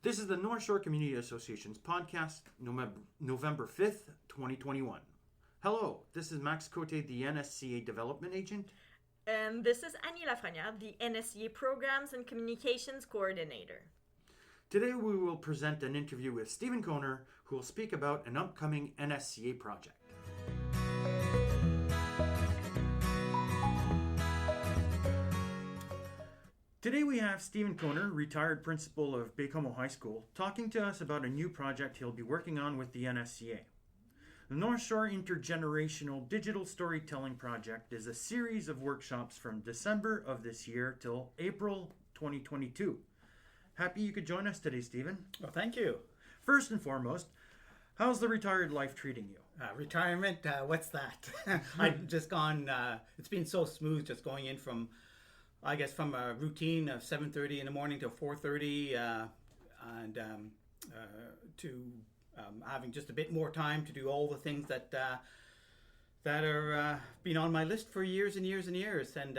This is the North Shore Community Association's podcast, November 5th, 2021. Hello, this is Max Côté, the NSCA Development Agent. And this is Annie Lafrenière, the NSCA Programs and Communications Coordinator. Today we will present an interview with Stephen Kohner, who will speak about an upcoming NSCA project. Today we have Stephen Kohner, retired principal of baie-comeau High School, talking to us about a new project he'll be working on with the NSCA. The North Shore Intergenerational Digital Storytelling Project is a series of workshops from December of this year till April 2022. Happy you could join us today, Stephen. Well, thank you. First and foremost, how's the retired life treating you? Retirement, what's that? I've just gone, it's been so smooth just going in from a routine of 7:30 in the morning till 4:30 to having just a bit more time to do all the things that are been on my list for years and years and years. And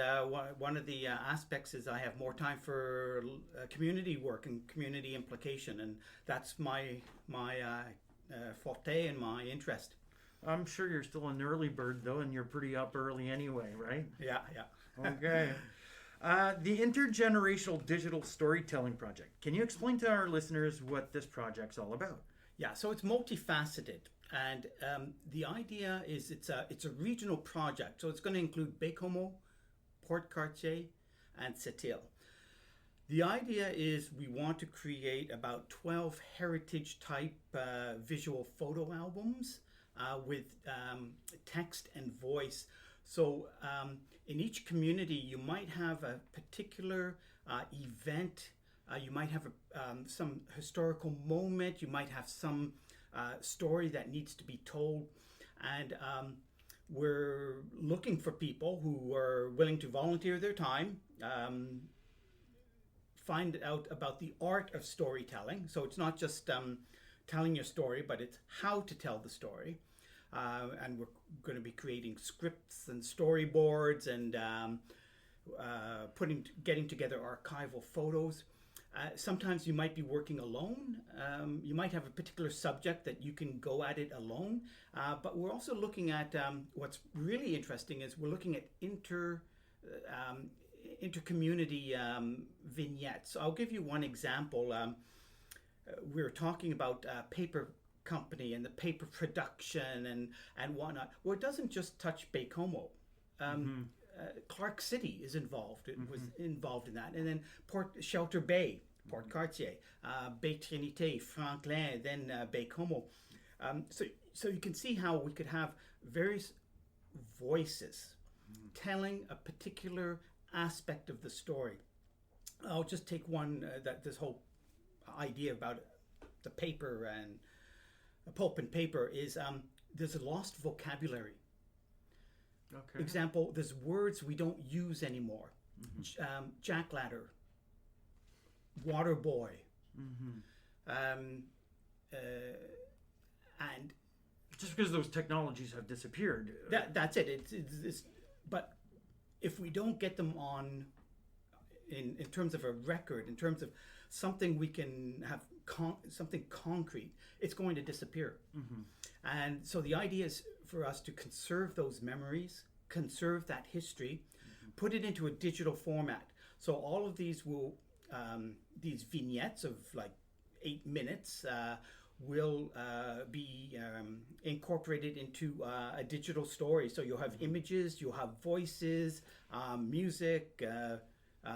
one of the aspects is I have more time for community work and community implication, and that's my forte and my interest. I'm sure you're still an early bird, though, and you're pretty up early anyway, right? Yeah. Okay. The Intergenerational Digital Storytelling Project. Can you explain to our listeners what this project's all about? Yeah, so it's multifaceted, and the idea is it's a regional project. So it's going to include baie-comeau, port-cartier, and sept-iles. The idea is we want to create about 12 heritage-type visual photo albums with text and voice. So in each community, you might have a particular event. You might have some historical moment. You might have some story that needs to be told. And we're looking for people who are willing to volunteer their time, find out about the art of storytelling. So it's not just telling your story, but it's how to tell the story. And we're going to be creating scripts and storyboards and getting together archival photos. Sometimes you might be working alone. You might have a particular subject that you can go at it alone. But we're also looking at what's really interesting is we're looking at inter-community vignettes. So I'll give you one example. We're talking about paper company and the paper production and whatnot. Well, it doesn't just touch baie-comeau. Clark City is involved. It was involved in that, and then Shelter Bay, port-cartier, Baie Trinité, Franklin, then baie-comeau. So you can see how we could have various voices telling a particular aspect of the story. I'll just take one that this whole idea about the paper and pulp and paper is there's a lost vocabulary. Okay. Example, there's words we don't use anymore. Jackladder, water boy, and just because those technologies have disappeared. That's it. It's but if we don't get them on in terms of a record, in terms of something we can have something concrete, it's going to disappear. And so the idea is for us to conserve those memories, conserve that history, put it into a digital format. So all of these will, these vignettes of like 8 minutes will be incorporated into a digital story. So you'll have images, you'll have voices, music,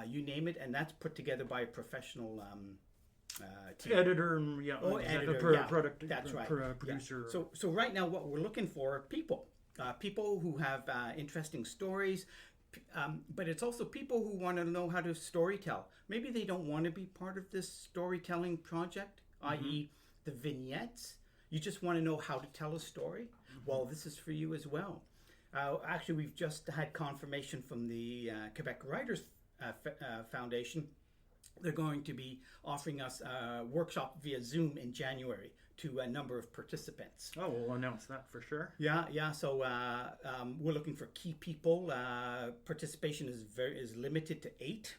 you name it, and that's put together by a professional team. Editor, product, that's right. Producer. Yeah. So right now, what we're looking for are people who have interesting stories, but it's also people who want to know how to storytell. Maybe they don't want to be part of this storytelling project, i.e., the vignettes. You just want to know how to tell a story. Well, this is for you as well. Actually, we've just had confirmation from the Quebec Writers Foundation. They're going to be offering us a workshop via Zoom in January to a number of participants. Oh, we'll announce that for sure. Yeah. So we're looking for key people. Participation is limited to 8.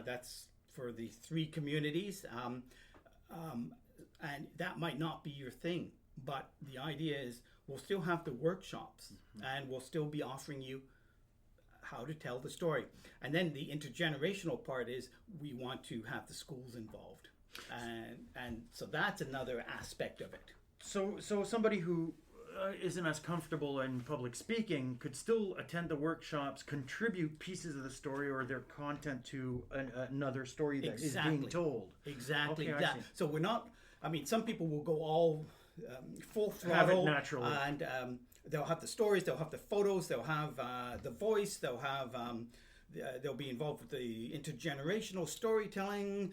That's for the 3 communities. and that might not be your thing, but the idea is we'll still have the workshops, and we'll still be offering you how to tell the story. And then the intergenerational part is we want to have the schools involved, and so that's another aspect of it. So somebody who isn't as comfortable in public speaking could still attend the workshops, contribute pieces of the story or their content to another story that is being told. Exactly. Okay, I see. So we're not. I mean, some people will go all full Have it throttle, naturally. and they'll have the stories, they'll have the photos, they'll have the voice, they'll have they'll be involved with the intergenerational storytelling,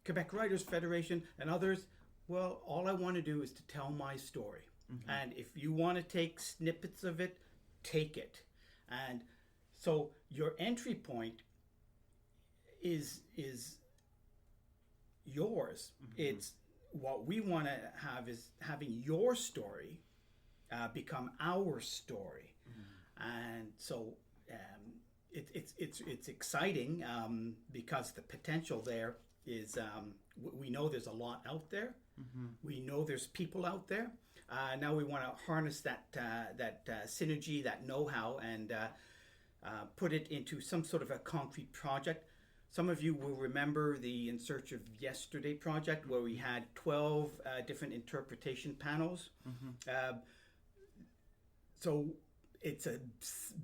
Quebec Writers Federation, and others. Well, all I want to do is to tell my story. And if you want to take snippets of it, take it. And so your entry point is yours. It's what we want to have is having your story become our story. And so it's exciting because the potential there is we know there's a lot out there. We know there's people out there. Now we want to harness that synergy, that know-how, and put it into some sort of a concrete project. Some of you will remember the In Search of Yesterday project, where we had 12 different interpretation panels. So it's a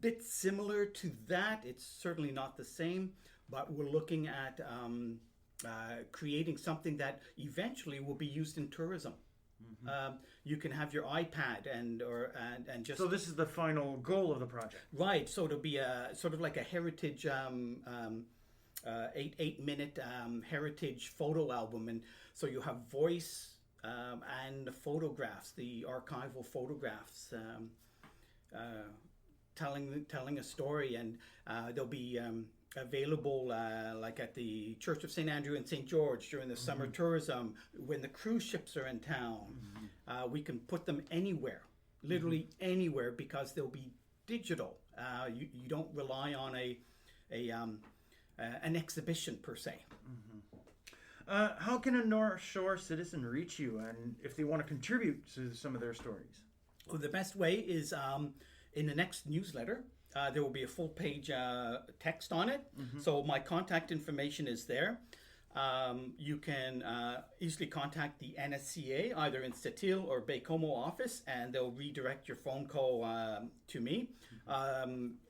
bit similar to that. It's certainly not the same, but we're looking at creating something that eventually will be used in tourism. You can have your iPad and just. So this is the final goal of the project, right? So it'll be a sort of like a heritage 8-minute heritage photo album, and so you have voice and the photographs, the archival photographs, telling a story, and they'll be available like at the Church of St. Andrew and St. George during the summer tourism when the cruise ships are in town. We can put them anywhere, literally anywhere, because they'll be digital. You don't rely on an exhibition per se. How can a North Shore citizen reach you, and if they want to contribute to some of their stories? Well, the best way is in the next newsletter. There will be a full page text on it. So my contact information is there. You can easily contact the NSCA, either in sept-iles or baie-comeau office, and they'll redirect your phone call to me.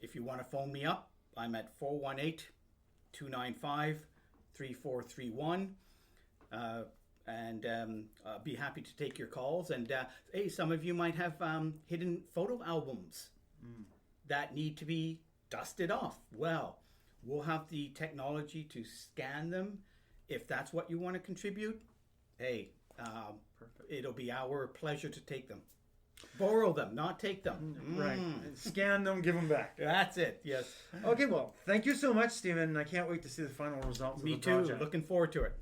If you want to phone me up, I'm at 418-295-3431. And I'll be happy to take your calls. And hey, some of you might have hidden photo albums that need to be dusted off. Well, we'll have the technology to scan them. If that's what you want to contribute, hey, it'll be our pleasure to take them. Borrow them, not take them. Right. Scan them, give them back. That's it, yes. Okay, well, thank you so much, Stephen. I can't wait to see the final results of the project. Me too. Looking forward to it.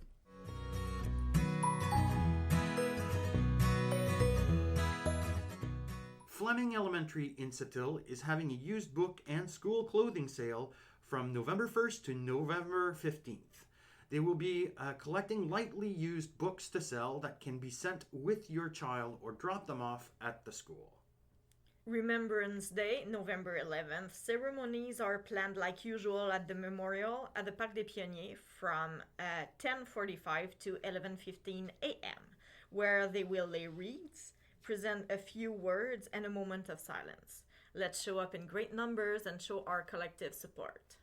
Fleming Elementary in sept-iles is having a used book and school clothing sale from November 1st to November 15th. They will be collecting lightly used books to sell that can be sent with your child or drop them off at the school. Remembrance Day, November 11th. Ceremonies are planned like usual at the memorial at the Parc des Pionniers from 10:45 to 11:15 a.m., where they will lay wreaths, present a few words, and a moment of silence. Let's show up in great numbers and show our collective support.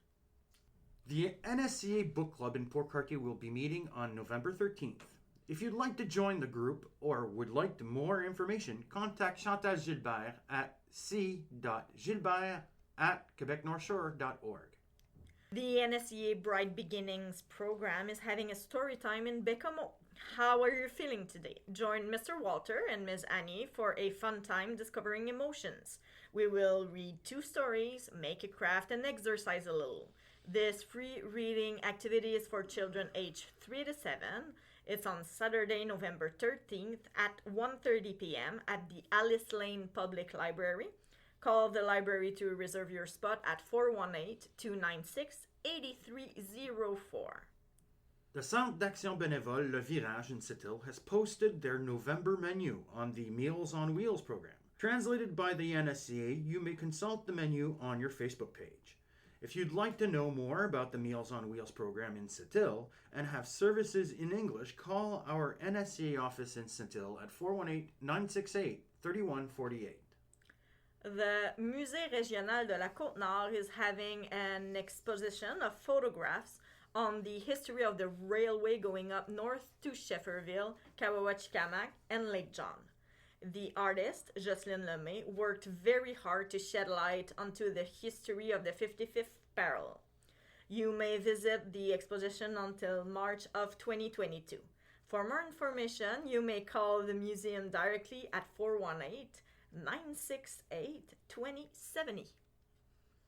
The NSCA Book Club in Port-Cartier will be meeting on November 13th. If you'd like to join the group or would like more information, contact Chantal Gilbert at c.gilbert@quebecnorthshore.org. The NSCA Bright Beginnings program is having a story time in baie-comeau. How are you feeling today? Join Mr. Walter and Ms. Annie for a fun time discovering emotions. We will read 2 stories, make a craft, and exercise a little. This free reading activity is for children aged 3 to 7. It's on Saturday, November 13th at 1:30 p.m. at the Alice Lane Public Library. Call the library to reserve your spot at 418-296-8304. The Centre d'Action Bénévole Le Virage in Sept-Iles has posted their November menu on the Meals on Wheels program. Translated by the NSCA, you may consult the menu on your Facebook page. If you'd like to know more about the Meals on Wheels program in Sept-Iles and have services in English, call our NSCA office in Sept-Iles at 418-968-3148. The Musée Régional de la Côte-nord is having an exposition of photographs on the history of the railway going up north to Shefferville, Kawawachikamak, and Lake John. The artist, Jocelyn Lemay, worked very hard to shed light onto the history of the 55th parallel. You may visit the exposition until March of 2022. For more information, you may call the museum directly at 418-968-2070.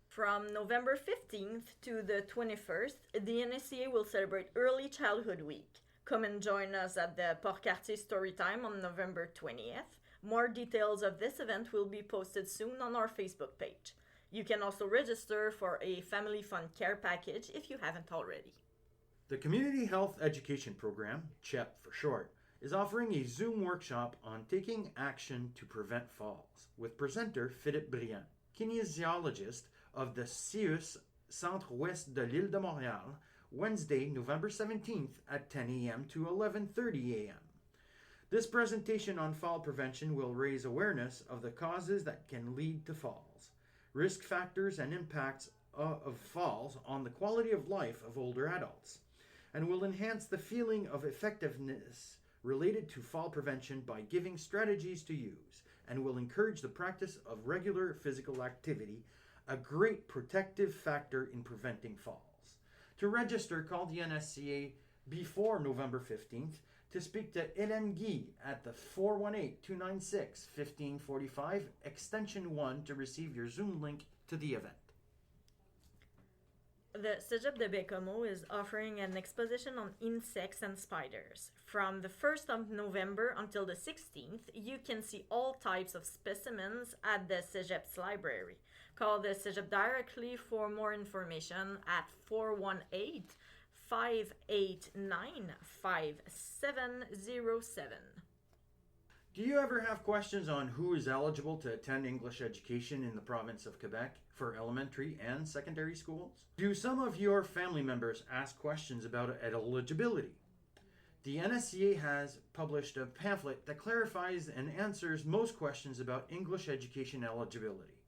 From November 15th to the 21st, the NSCA will celebrate Early Childhood Week. Come and join us at the port-cartier Storytime on November 20th. More details of this event will be posted soon on our Facebook page. You can also register for a Family Fun Care package if you haven't already. The Community Health Education Program, CHEP for short, is offering a Zoom workshop on taking action to prevent falls with presenter Philippe Briand, kinesiologist of the CIUS Centre-Ouest de l'Île de Montréal, Wednesday, November 17th at 10 a.m. to 11:30 a.m. This presentation on fall prevention will raise awareness of the causes that can lead to falls, risk factors and impacts of falls on the quality of life of older adults, and will enhance the feeling of effectiveness related to fall prevention by giving strategies to use, and will encourage the practice of regular physical activity, a great protective factor in preventing falls. To register, call the NSCA before November 15th to speak to Hélène Guy at the 418-296-1545, extension 1 to receive your Zoom link to the event. The Cégep de baie-comeau is offering an exposition on insects and spiders. From the 1st of November until the 16th, you can see all types of specimens at the Cégep's library. Call the Cégep directly for more information at 418-589-5707. Do you ever have questions on who is eligible to attend English education in the province of Quebec for elementary and secondary schools? Do some of your family members ask questions about eligibility? The NSCA has published a pamphlet that clarifies and answers most questions about English education eligibility.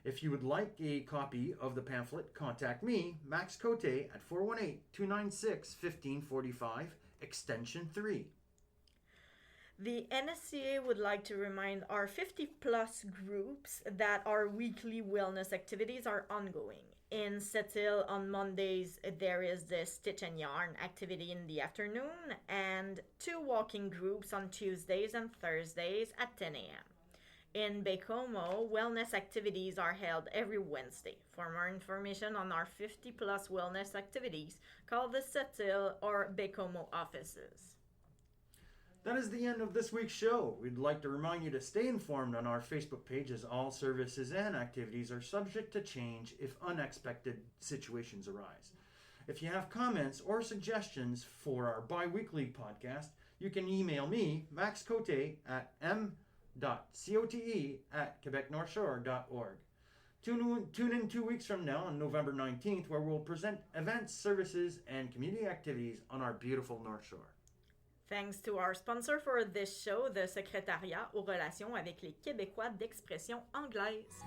If you would like a copy of the pamphlet, contact me, Max Côté, at 418-296-1545, extension 3. The NSCA would like to remind our 50-plus groups that our weekly wellness activities are ongoing. In Sept-Iles on Mondays, there is the Stitch and Yarn activity in the afternoon, and 2 walking groups on Tuesdays and Thursdays at 10 a.m. In baie-comeau, wellness activities are held every Wednesday. For more information on our 50-plus wellness activities, call the Sept-Iles or baie-comeau offices. That is the end of this week's show. We'd like to remind you to stay informed on our Facebook page, as all services and activities are subject to change if unexpected situations arise. If you have comments or suggestions for our bi-weekly podcast, you can email me, Max Côté, at m.cote@quebecnorthshore.org. Tune in 2 weeks from now on November 19th, where we'll present events, services, and community activities on our beautiful North Shore. Thanks to our sponsor for this show, the Secrétariat aux relations avec les Québécois d'expression anglaise.